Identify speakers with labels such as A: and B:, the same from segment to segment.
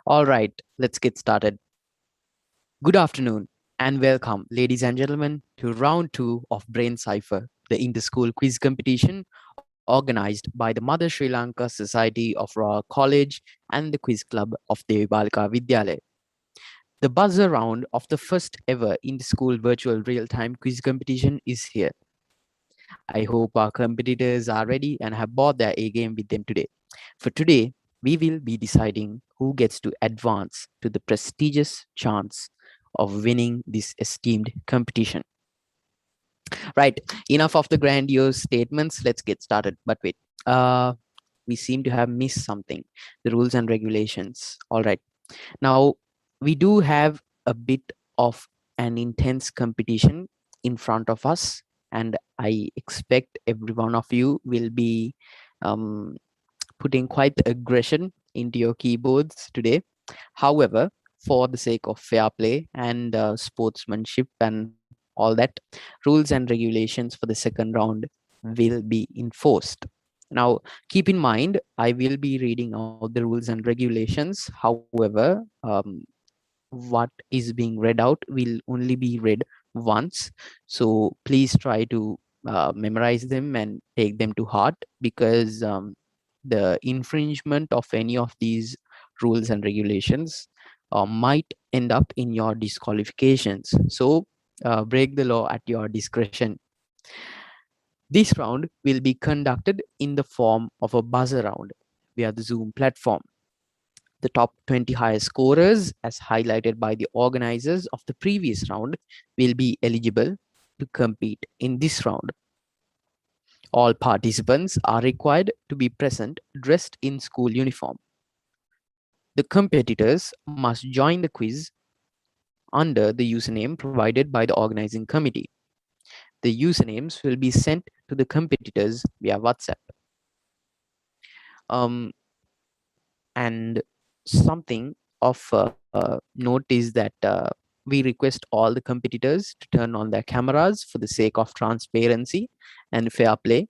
A: All right, let's get started. Good afternoon and welcome, ladies and gentlemen, to round two of Brain Cypher, the inter-school quiz competition organized by the Mother Sri Lanka Society of Royal College and the Quiz Club of Devi Balika Vidyalaya. The buzzer round of the first ever inter-school virtual real-time quiz competition is here. I hope our competitors are ready and have brought their A game with them today. For today, we will be deciding who gets to advance to the prestigious chance of winning this esteemed competition. Right, enough of the grandiose statements. Let's get started. But wait, uh, we seem to have missed something, the rules and regulations. All right, now we do have a bit of an intense competition in front of us, and I expect every one of you will be um, putting quite the aggression into your keyboards today. However, for the sake of fair play and sportsmanship and all that, rules and regulations for the second round will be enforced. Now, keep in mind, I will be reading out the rules and regulations. However, what is being read out will only be read once. So please try to memorize them and take them to heart, because the infringement of any of these rules and regulations might end up in your disqualifications. So break the law at your discretion. This round will be conducted in the form of a buzzer round via the Zoom platform. The top 20 highest scorers, as highlighted by the organizers of the previous round, will be eligible to compete in this round. All participants are required to be present dressed in school uniform. The competitors must join the quiz under the username provided by the organizing committee. The usernames will be sent to the competitors via WhatsApp. Um, and something of note is that we request all the competitors to turn on their cameras for the sake of transparency and fair play.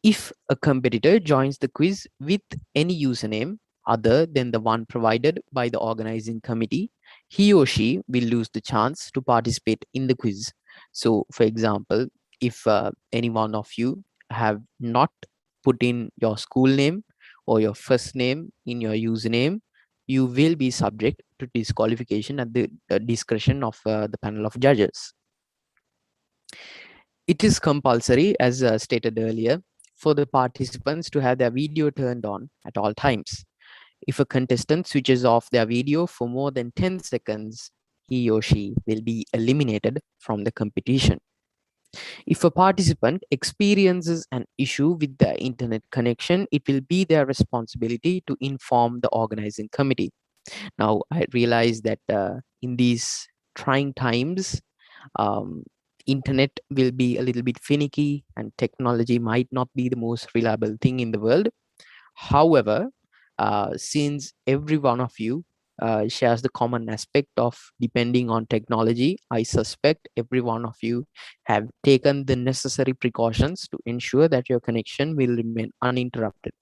A: If a competitor joins the quiz with any username other than the one provided by the organizing committee, he or she will lose the chance to participate in the quiz. So, for example, if any one of you have not put in your school name or your first name in your username, you will be subject to disqualification at the discretion of the panel of judges. It is compulsory, as stated earlier, for the participants to have their video turned on at all times. If a contestant switches off their video for more than 10 seconds, he or she will be eliminated from the competition. If a participant experiences an issue with their internet connection, it will be their responsibility to inform the organizing committee. Now, I realize that in these trying times, um, internet will be a little bit finicky and technology might not be the most reliable thing in the world. However, since every one of you shares the common aspect of depending on technology, I suspect every one of you have taken the necessary precautions to ensure that your connection will remain uninterrupted.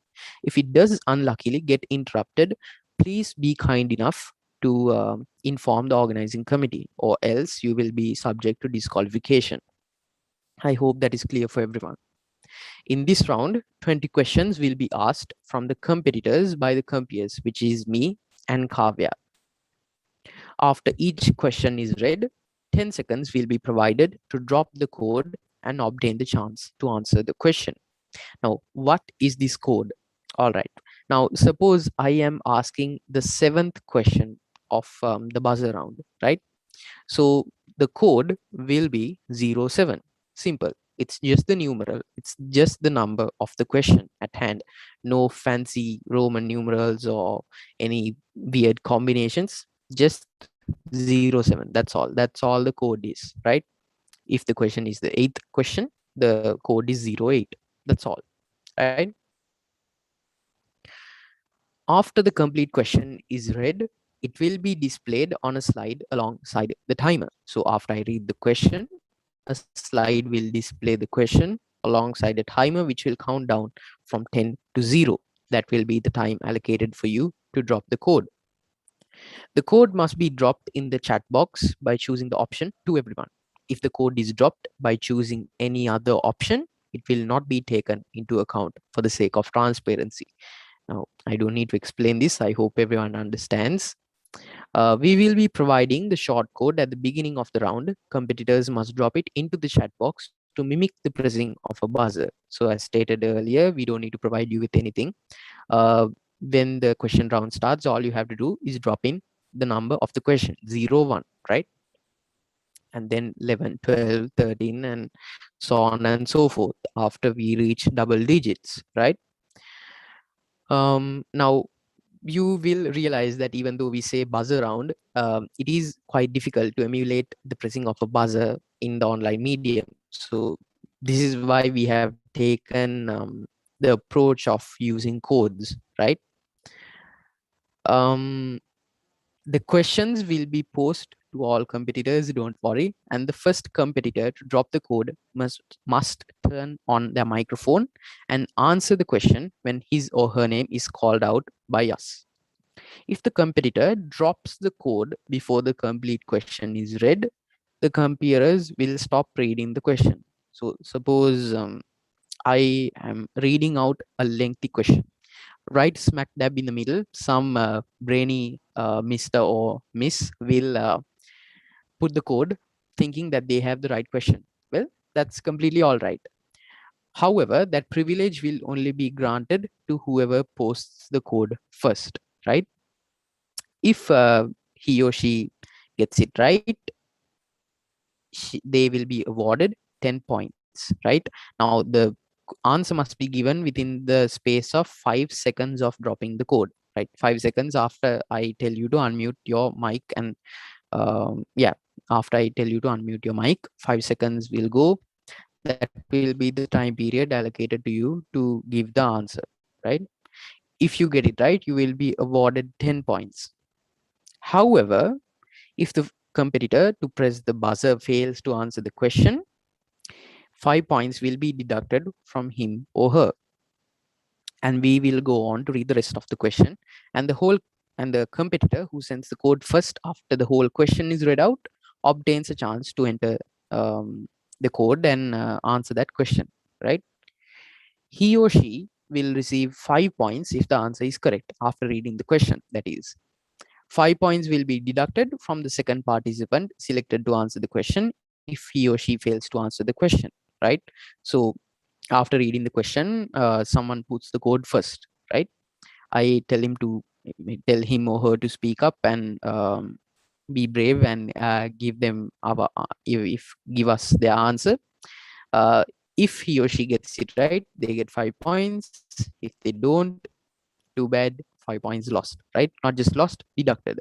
A: If it does unluckily get interrupted, please be kind enough to inform the organizing committee, or else you will be subject to disqualification. I hope that is clear for everyone. In this round, 20 questions will be asked from the competitors by the compeers, which is me and Kavya. After each question is read, 10 seconds will be provided to drop the code and obtain the chance to answer the question. Now, what is this code? All right. Now, suppose I am asking the seventh question of the buzzer round, right? So the code will be 07. Simple. It's just the numeral. It's just the number of the question at hand. No fancy Roman numerals or any weird combinations. Just 07. That's all. That's all the code is, right? If the question is the eighth question, the code is 08. That's all, right? After the complete question is read, it will be displayed on a slide alongside the timer. So after I read the question, a slide will display the question alongside a timer, which will count down from 10 to 0. That will be the time allocated for you to drop the code. The code must be dropped in the chat box by choosing the option to everyone. If the code is dropped by choosing any other option, it will not be taken into account for the sake of transparency. Now, I don't need to explain this. I hope everyone understands. We will be providing the short code at the beginning of the round. Competitors must drop it into the chat box to mimic the pressing of a buzzer. So as stated earlier, we don't need to provide you with anything. When the question round starts, all you have to do is drop in the number of the question, 0, 1, right? And then 11, 12, 13, and so on and so forth after we reach double digits, right? Now, you will realize that even though we say buzzer round, it is quite difficult to emulate the pressing of a buzzer in the online medium. So this is why we have taken the approach of using codes, right? Um, the questions will be posed to all competitors, don't worry. And the first competitor to drop the code must turn on their microphone and answer the question when his or her name is called out by us. If the competitor drops the code before the complete question is read, the computers will stop reading the question. So suppose I am reading out a lengthy question. Right smack dab in the middle, some brainy Mr. or Miss will put the code thinking that they have the right question. Well, that's completely all right. However, that privilege will only be granted to whoever posts the code first, right? If he or she gets it right, they will be awarded 10 points, right? Now, the answer must be given within the space of 5 seconds of dropping the code, right? 5 seconds after I tell you to unmute your mic. And yeah, after I tell you to unmute your mic, 5 seconds will go. That will be the time period allocated to you to give the answer, right? If you get it right, you will be awarded 10 points. However, if the competitor to press the buzzer fails to answer the question, 5 points will be deducted from him or her. And we will go on to read the rest of the question. And the competitor who sends the code first after the whole question is read out obtains a chance to enter the code and answer that question, right? He or she will receive 5 points if the answer is correct after reading the question. That is, 5 points will be deducted from the second participant selected to answer the question if he or she fails to answer the question, right? So after reading the question, someone puts the code first, right? I tell him or her to speak up and be brave and give them our give us their answer. If he or she gets it right, they get 5 points. If they don't, too bad, 5 points lost, right? Not just lost, deducted.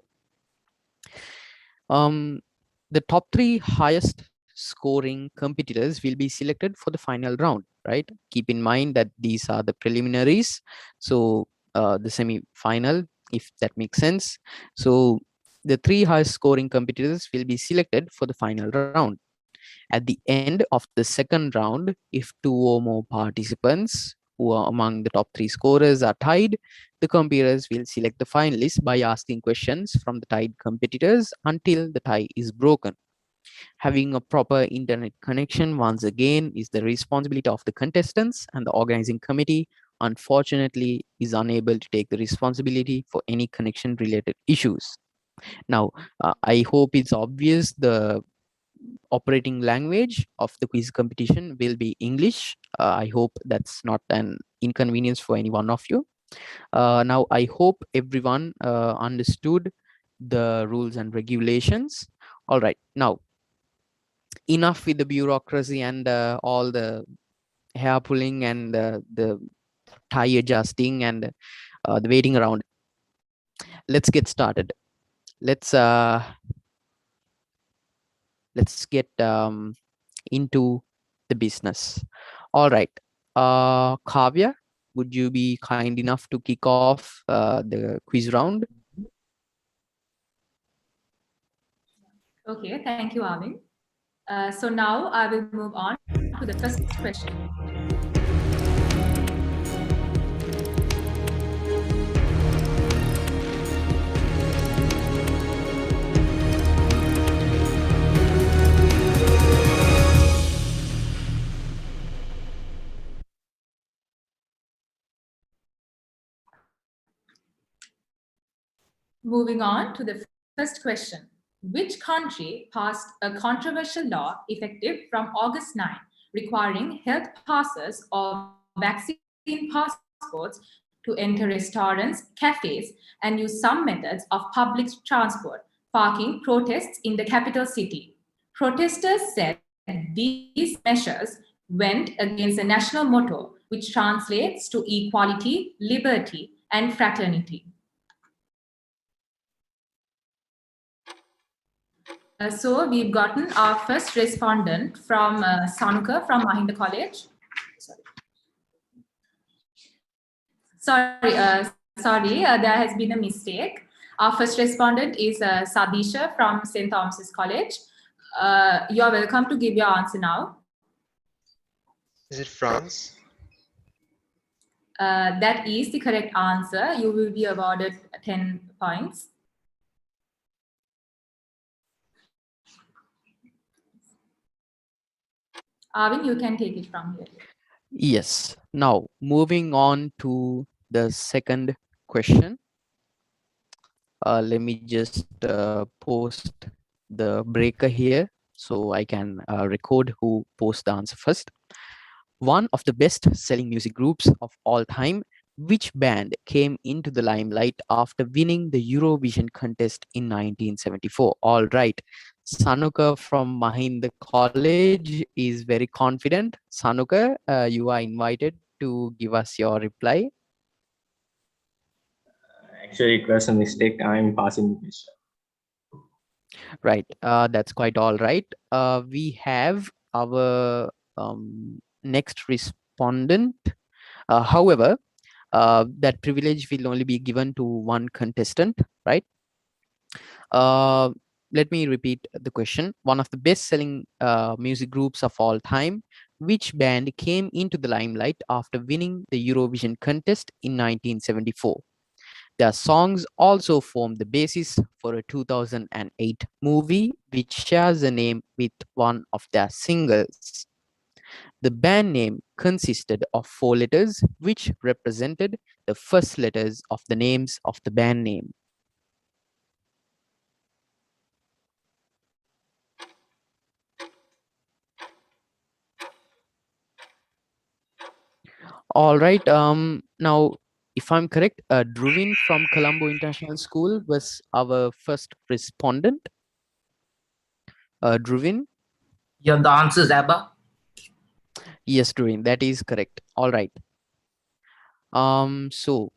A: The top 3 highest scoring competitors will be selected for the final round, right? Keep in mind that these are the preliminaries. So the semi-final, if that makes sense. So the 3 highest scoring competitors will be selected for the final round. At the end of the second round, if 2 or more participants who are among the top 3 scorers are tied, the computers will select the finalists by asking questions from the tied competitors until the tie is broken. Having a proper internet connection, once again, is the responsibility of the contestants, and the organizing committee, unfortunately, is unable to take the responsibility for any connection related issues. Now, I hope it's obvious the operating language of the quiz competition will be English. I hope that's not an inconvenience for any one of you. Now, I hope everyone understood the rules and regulations. All right, now enough with the bureaucracy and all the hair pulling and the tie adjusting and the waiting around. Let's get started. Let's uh, let's get into the business. All right, Kavya, would you be kind enough to kick off the quiz round?
B: Okay, thank you, Arvind. So now I will move on to the first question. Moving on to the first question. Which country passed a controversial law effective from August 9, requiring health passes or vaccine passports to enter restaurants, cafes, and use some methods of public transport, sparking protests in the capital city? Protesters said these measures went against the national motto, which translates to equality, liberty, and fraternity. So we've gotten our first respondent from Sanuka from Mahinda College. Sorry, there has been a mistake. Our first respondent is Sadisha from St. Thomas's College. You are welcome to give your answer now.
C: Is it France?
B: That is the correct answer. You will be awarded 10 points. Arvin, you can take it from here.
A: Yes. Now, moving on to the second question. Let me just post the breaker here so I can record who posts the answer first. One of the best selling music groups of all time, which band came into the limelight after winning the Eurovision contest in 1974? All right. Sanuka from Mahinda College is very confident. Sanuka, you are invited to give us your reply.
D: Actually, it was a mistake. I'm passing the question.
A: Right. That's quite all right. We have our next respondent. However, that privilege will only be given to one contestant, right? Let me repeat the question. One of the best-selling music groups of all time, which band came into the limelight after winning the Eurovision contest in 1974? Their songs also formed the basis for a 2008 movie which shares a name with one of their singles. The band name consisted of 4 letters which represented the first letters of the names of the band name. All right. Now, if I'm correct, Druvin from Colombo International School was our first respondent. Druvin?
E: Yeah, the answer is ABBA.
A: Yes, Druvin, that is correct. All right. So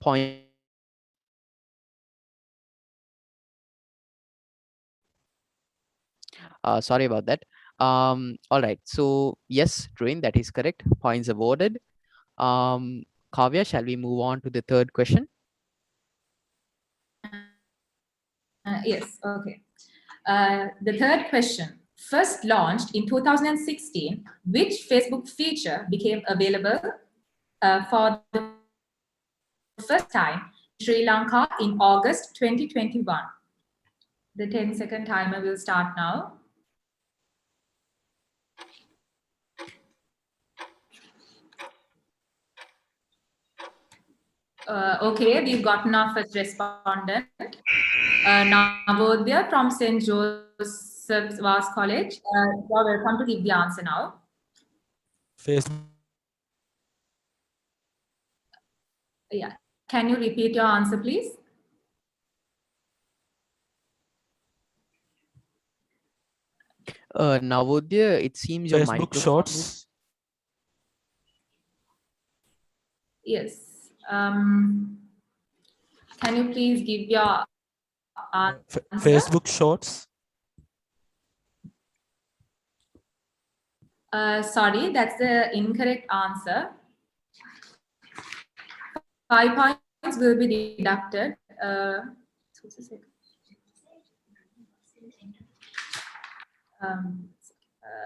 A: point. Sorry about that. All right. So yes, Druvin, that is correct. Points awarded. Kavya, shall we move on to the third question?
B: Yes, okay. The third question. First launched in 2016, which Facebook feature became available for the first time in Sri Lanka in August 2021? The 10-second timer will start now. Okay, we've gotten our first respondent. Navodaya from St. Joseph's Vaz College. You're welcome to give the answer now.
F: Facebook.
B: Yeah. Can you repeat your answer, please?
A: Navodaya, it seems your
F: Facebook
A: microphone
F: Shorts.
A: is...
B: Yes. Can you please give your answer?
F: Facebook Shorts.
B: Sorry, that's the incorrect answer. 5 points will be deducted.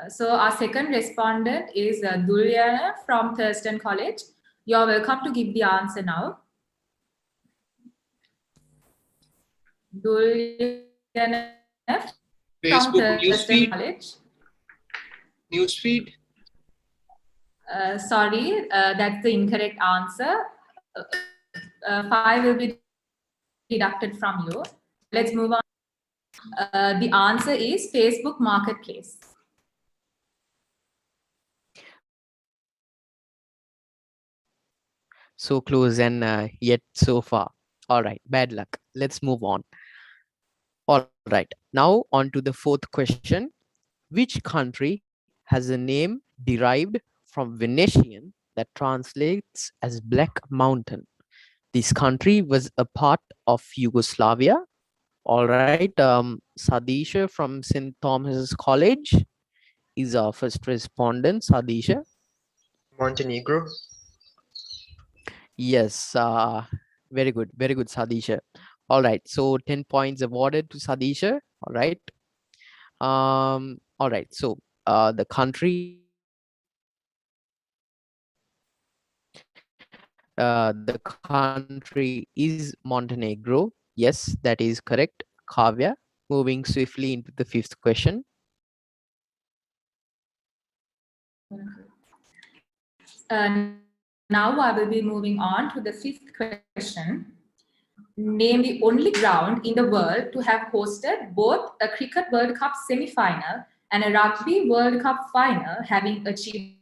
B: So our second respondent is Duryana from Thurston College. You're welcome to give the answer now. Duryana from Thurston College.
C: Newsfeed.
B: Sorry, that's the incorrect answer. 5 will be deducted from you. Let's move on. The answer is Facebook Marketplace.
A: So close and yet so far. All right, bad luck. Let's move on. All right, now on to the fourth question. Which country has a name derived from Venetian that translates as Black Mountain? This country was a part of Yugoslavia. All right, Sadisha from St. Thomas's College is our first respondent. Sadisha.
C: Montenegro.
A: Yes, very good, Sadisha. All right, so 10 points awarded to Sadisha. All right. All right, so the country is Montenegro. Yes, that is correct. Kavya, moving swiftly into the fifth question.
B: Now I will be moving on to the fifth question. Name the only ground in the world to have hosted both a Cricket World Cup semi-final and a Rugby World Cup final, having achieved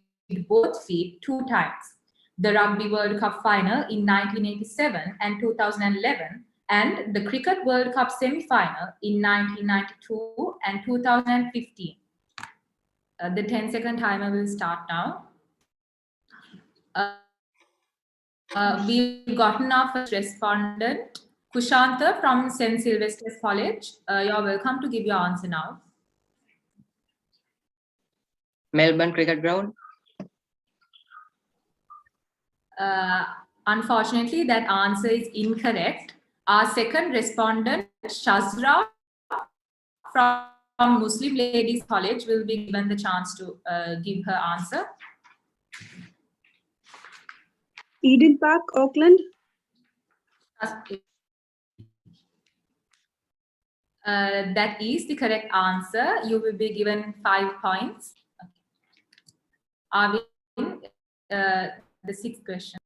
B: both feat 2 times. The Rugby World Cup final in 1987 and 2011, and the Cricket World Cup semi-final in 1992 and 2015. The 10-second timer will start now. We've gotten our first respondent, Kushanta from St. Sylvester's College. You're welcome to give your answer now.
G: Melbourne Cricket Ground.
B: Unfortunately, that answer is incorrect. Our second respondent, Shazra from Muslim Ladies College, will be given the chance to give her answer.
H: Eden Park, Auckland.
B: That is the correct answer. You will be given 5 points. Are we in the sixth question?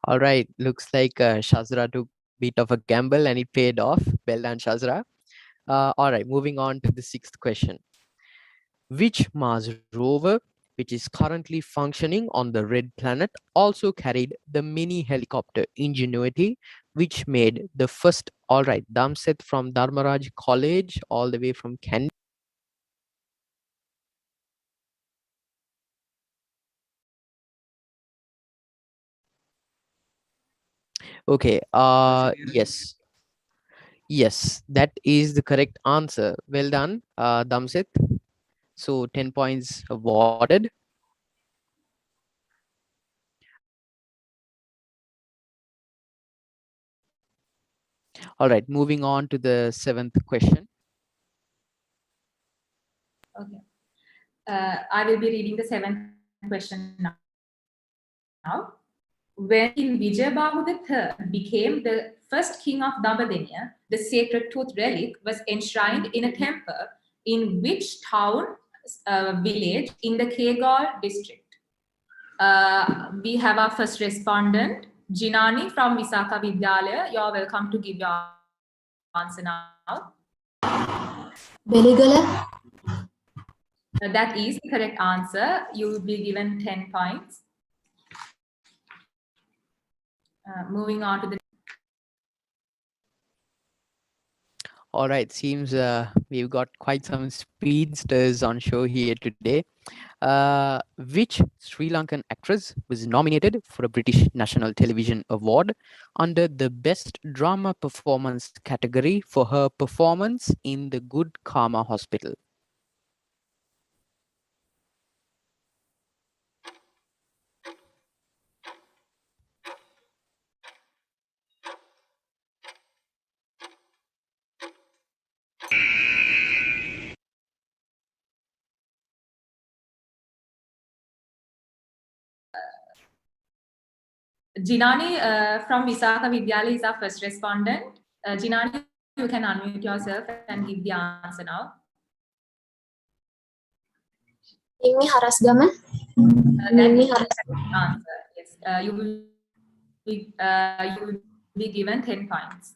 A: All right, looks like Shazra took a bit of a gamble and it paid off. Well done, Shazra. All right, moving on to the sixth question. Which Mars rover, which is currently functioning on the Red Planet, also carried the mini helicopter Ingenuity, which made the first, all right, Damset from Dharmaraj College, all the way from Canada. Okay, yes. Yes, that is the correct answer. Well done, Damset. So 10 points awarded. All right, moving on to the seventh question.
B: Okay. I will be reading the seventh question now. When King Vijayabahu III became the first king of Dambadeniya, the sacred tooth relic was enshrined in a temple in which town, village in the Kegal district? We have our first respondent, Jinani from Visakha Vidyalaya. You're welcome to give your answer now.
I: Beligala.
B: That is the correct answer. You will be given 10 points. Moving on to the.
A: All right, seems we've got quite some speedsters on show here today. Which Sri Lankan actress was nominated for a British National Television Award under the Best Drama Performance category for her performance in The Good Karma Hospital?
B: Jinani from Visakha Vidyalaya is our first respondent. Jinani, you can unmute yourself and give the answer now.
I: Mimi Harasgama.
B: That is the correct answer. Yes, you will be be given 10 points.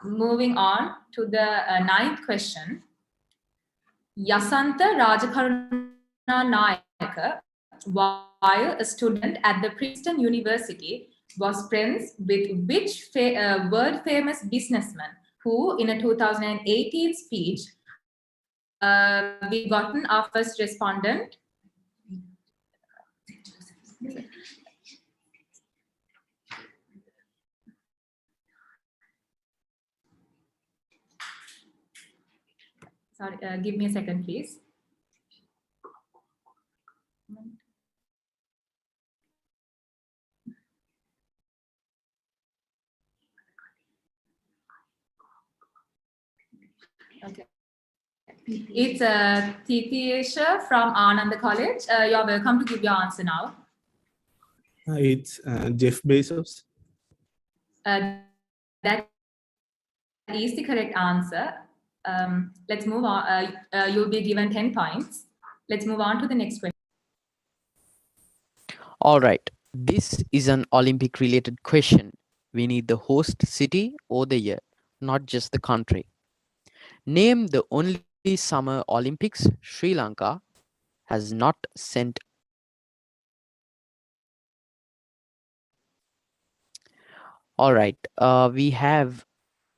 B: Moving on to the ninth question. Yasantha Rajakaruna Nayaka, while a student at the Princeton University, was friends with which world-famous businessman who, in a 2018 speech, we've gotten our first respondent. Sorry, give me a second, please. Okay. It's Titiyesha from Ananda College. You're welcome to give your answer now.
F: It's Jeff Bezos.
B: That is the correct answer. Let's move on. You'll be given 10 points. Let's move on to the next question.
A: All right. This is an Olympic related question. We need the host city or the year, not just the country. Name the only Summer Olympics Sri Lanka has not sent. All right. We have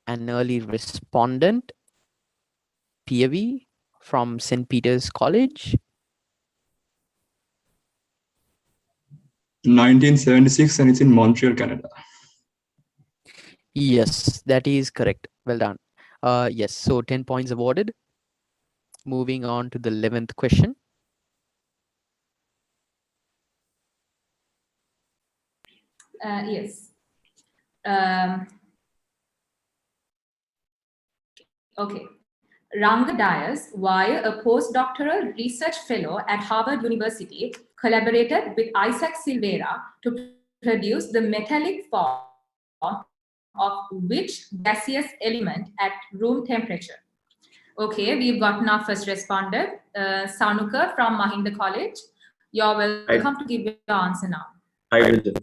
A: an early respondent, Devi from St. Peter's College.
J: 1976, and it's in Montreal, Canada.
A: Yes, that is correct. Well done. Yes, so 10 points awarded. Moving on to the 11th question.
B: Yes. Okay. Ranga Dias, while a postdoctoral research fellow at Harvard University, collaborated with Isaac Silveira to produce the metallic form of which gaseous element at room temperature. Okay, we've gotten our first respondent, Sanuka from Mahinda College. You're welcome to give your answer now.
D: Hydrogen.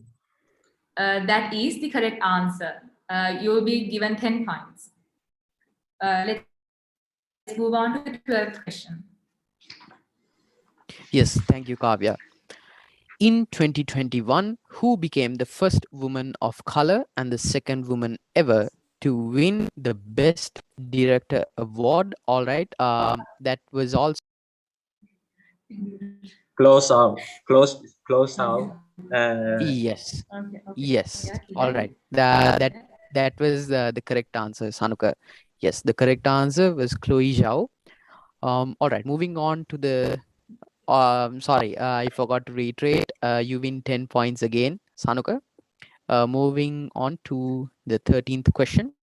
B: That is the correct answer. You'll be given 10 points. Let's move on to the 12th question.
A: Yes, thank you, Kavya. In 2021, who became the first woman of color and the second woman ever to win the Best Director award? All right, that was also
D: Close out. Close out.
A: yes,
B: Okay.
A: yes.
B: Yeah,
A: All right, that was the correct answer, Sanuka. Yes, the correct answer was Chloe Zhao. All right, moving on to the sorry, I forgot to reiterate. You win 10 points again, Sanuka. Moving on to the 13th question.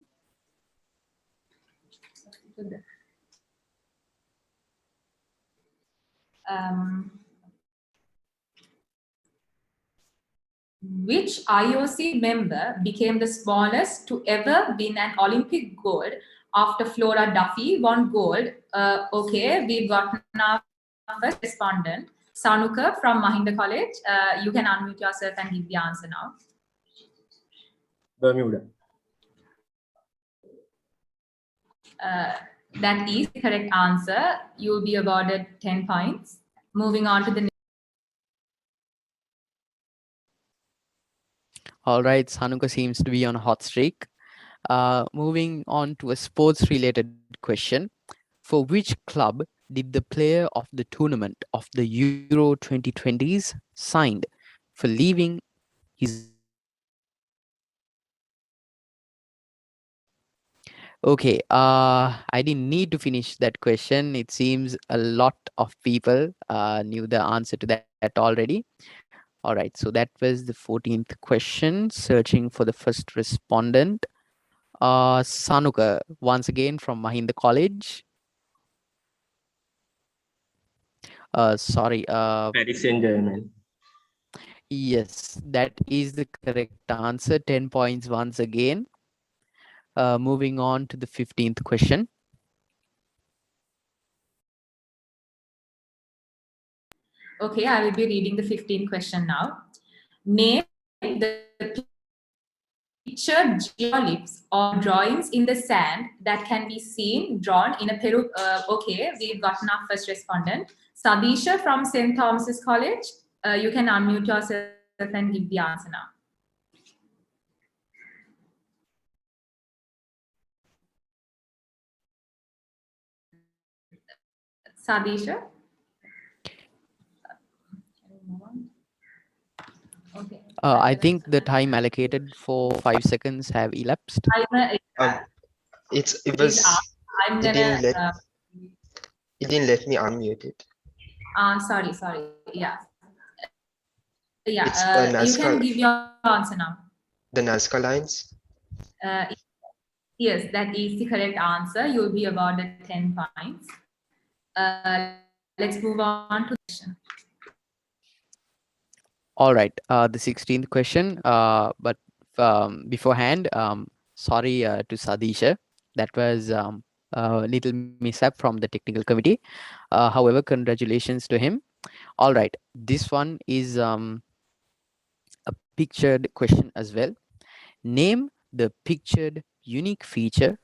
B: Which IOC member became the smallest to ever win an Olympic gold after Flora Duffy won gold? Okay, we've got our first respondent, Sanuka from Mahinda College. You can unmute yourself and give the answer now.
D: Bermuda.
B: That is the correct answer. You will be awarded 10 points. Moving on to the next.
A: All right, Sanuka seems to be on a hot streak. Moving on to a sports related question. For which club did the player of the tournament of the Euro 2020s signed for leaving his? Okay, I didn't need to finish that question. It seems a lot of people knew the answer to that already. All right, so that was the 14th question, searching for the first respondent. Sanuka, once again from Mahinda College. Sorry.
D: Paris Saint-Germain.
A: Yes, that is the correct answer. 10 points once again. Moving on to the 15th question.
B: Okay, I will be reading the 15th question now. Name the pictured geoliths or drawings in the sand that can be seen drawn in a Peru. Okay, we've gotten our first respondent. Sadisha from St. Thomas's College. You can unmute yourself and give the answer now. Sadisha? Okay.
A: I think the time allocated for 5 seconds have elapsed.
C: It was
B: I'm
C: it
B: gonna.
C: didn't let it didn't let me unmute it.
B: Sorry. Yeah.
C: It's the
B: You can
C: Nazca
B: give your answer now.
C: the Nazca lines.
B: Yes, that is the correct answer. You'll be awarded 10 points. Let's move on to the question.
A: All right, the 16th question. But beforehand, sorry to Sadisha. That was a little mishap from the technical committee. However, congratulations to him. All right, this one is a pictured question as well. Name the pictured unique feature.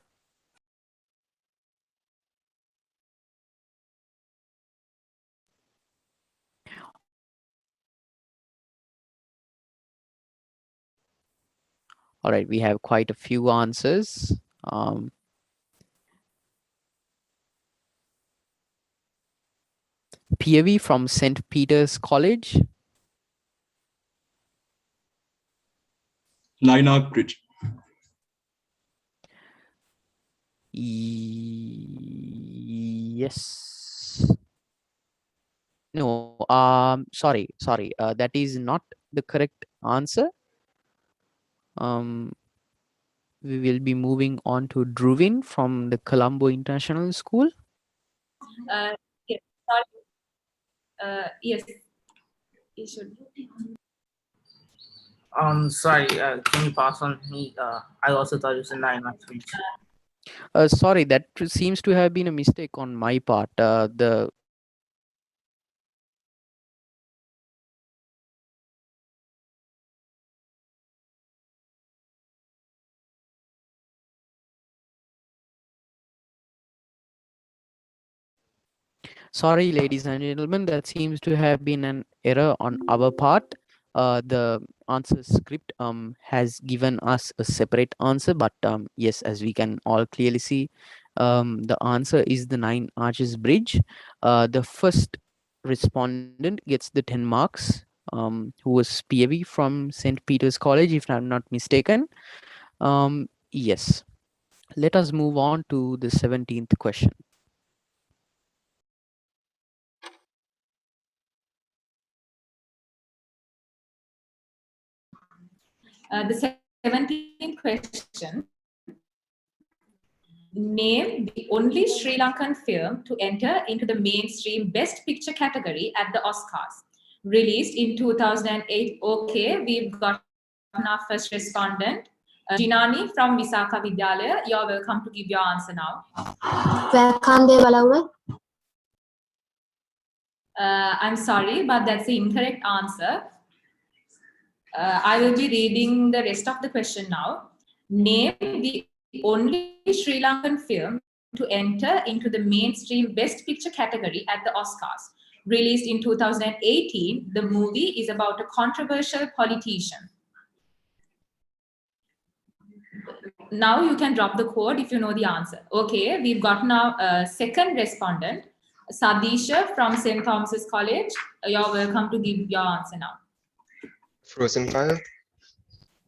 A: All right, we have quite a few answers. PAV from St. Peter's College.
J: Nine Arc Bridge.
A: Yes. No, sorry. That is not the correct answer. We will be moving on to Druvin from the Colombo International School.
B: Yes, sorry. Yes, you should.
E: Sorry, can you pass on me? I also thought it was a 9 Arc Bridge.
A: Sorry, that seems to have been a mistake on my part. The Sorry, ladies and gentlemen, that seems to have been an error on our part. The answer script has given us a separate answer, but yes, as we can all clearly see, the answer is the Nine Arches Bridge. The first respondent gets the 10 marks, who was PAV from St. Peter's College, if I'm not mistaken. Yes, let us move on to the 17th question.
B: The 17th question. Name the only Sri Lankan film to enter into the mainstream Best Picture category at the Oscars. Released in 2008. Okay, we've got our first respondent. Jinani from Visakha Vidyalaya. You're welcome to give your answer now.
I: Vakande Balauwe.
B: I'm sorry, but that's the incorrect answer. I will be reading the rest of the question now. Name the only Sri Lankan film to enter into the mainstream Best Picture category at the Oscars. Released in 2018, the movie is about a controversial politician. Now you can drop the code if you know the answer. Okay, we've got now a second respondent, Sadisha from St. Thomas's College. You're welcome to give your answer now.
C: Frozen Fire.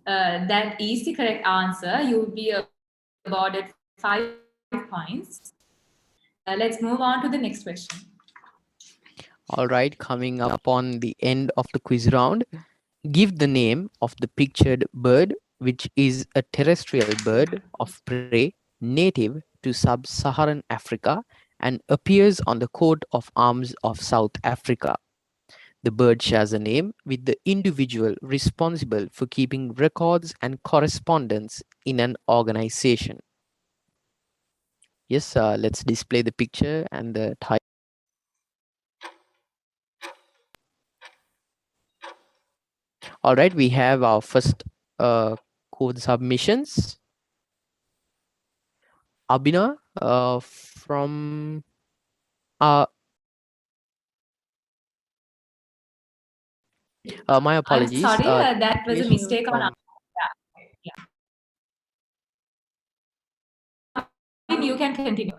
B: That is the correct answer. You will be awarded 5 points. Let's move on to the next question.
A: All right, coming up on the end of the quiz round, give the name of the pictured bird, which is a terrestrial bird of prey native to sub-Saharan Africa and appears on the coat of arms of South Africa. The bird shares a name with the individual responsible for keeping records and correspondence in an organization. Yes, let's display the picture and the title. All right, we have our first code submissions. Abhinav from my
B: I'm
A: apologies.
B: sorry, that was a
A: Titiyesha
B: mistake on our.
A: from
B: Yeah. You can continue.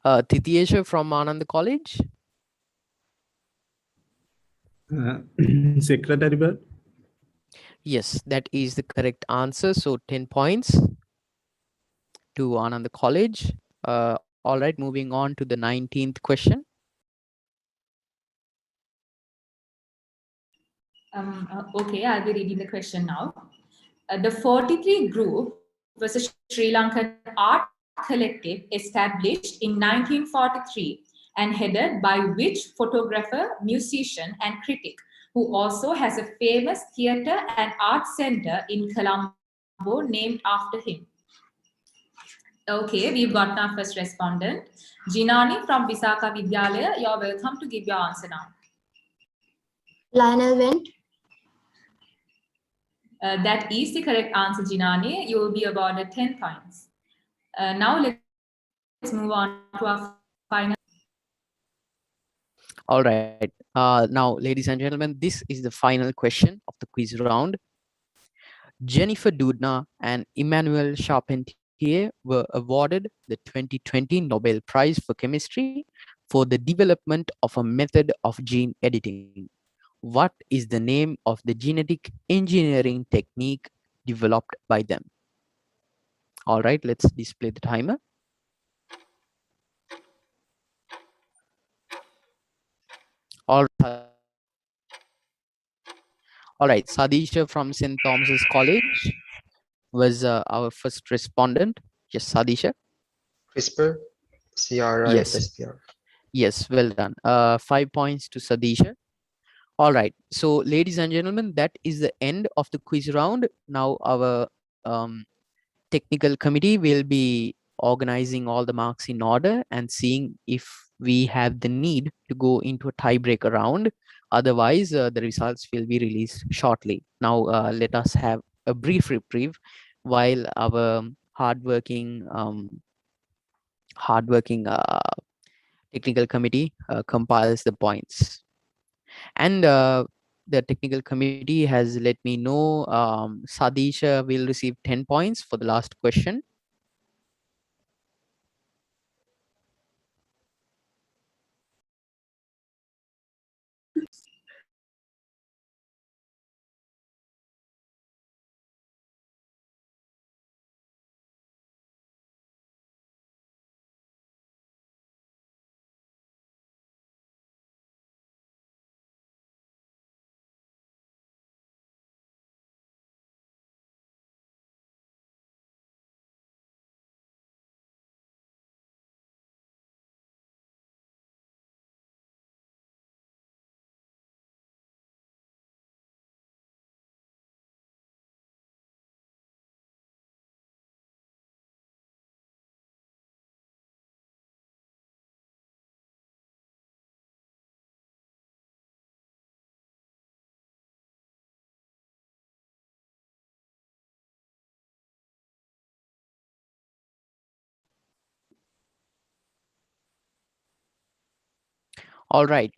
A: Titiyesha from Anand College.
F: Secretary Bird.
A: Yes, that is the correct answer. So 10 points to Anand College. All right, moving on to the 19th question.
B: Okay, I'll be reading the question now. The 43 group was a Sri Lankan art collective established in 1943 and headed by which photographer, musician, and critic, who also has a famous theatre and art center in Colombo named after him. Okay, we've got our first respondent. Jinani from Visaka Vidyalaya, you're welcome to give your answer now.
I: Lionel Wendt.
B: That is the correct answer, Jinani. You will be awarded 10 points. Now let's move on to our final.
A: All right. Now, ladies and gentlemen, this is the final question of the quiz round. Jennifer Doudna and Emmanuel Charpentier were awarded the 2020 Nobel Prize for Chemistry for the development of a method of gene editing. What is the name of the genetic engineering technique developed by them? All right, let's display the timer. All right, Sadisha from St. Thomas's College was our first respondent. Yes, Sadisha.
C: CRISPR,
A: Yes,
C: CRISPR.
A: yes, well done. 5 points to Sadisha. All right, so ladies and gentlemen, that is the end of the quiz round. Now our technical committee will be organizing all the marks in order and seeing if we have the need to go into a tiebreaker round. Otherwise, the results will be released shortly. Now, let us have a brief reprieve while our hardworking technical committee compiles the points. And the technical committee has let me know Sadisha will receive 10 points for the last question. All right.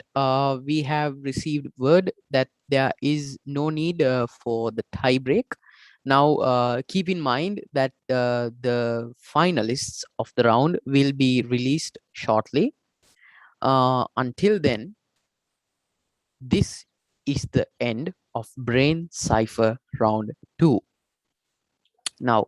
A: We have received word that there is no need for the tie break. Now, keep in mind that the finalists of the round will be released shortly. Until then, this is the end of Brain Cipher round 2. Now,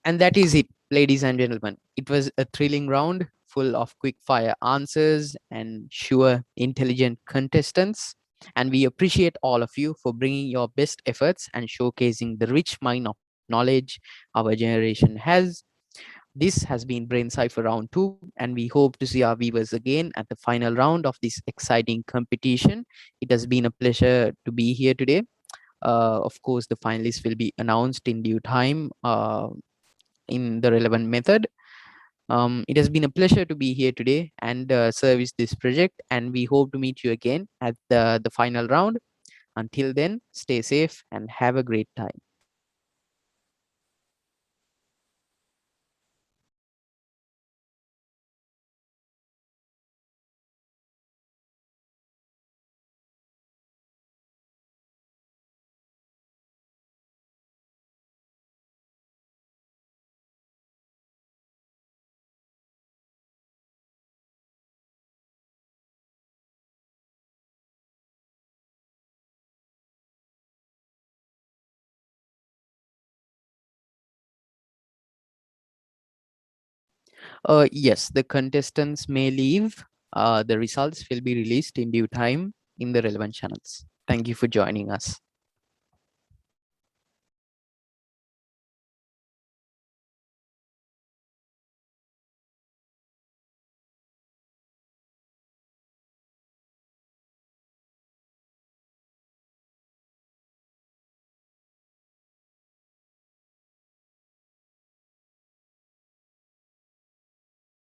A: and that is it, ladies and gentlemen. It was a thrilling round full of quick fire answers and sure, intelligent contestants. And we appreciate all of you for bringing your best efforts and showcasing the rich mine of knowledge our generation has. This has been Brain Cipher round 2, and we hope to see our viewers again at the final round of this exciting competition. It has been a pleasure to be here today. Of course, the finalists will be announced in due time in the relevant method. It has been a pleasure to be here today and service this project, and we hope to meet you again at the final round. Until then, stay safe and have a great time. Yes, the contestants may leave. The results will be released in due time in the relevant channels. Thank you for joining us.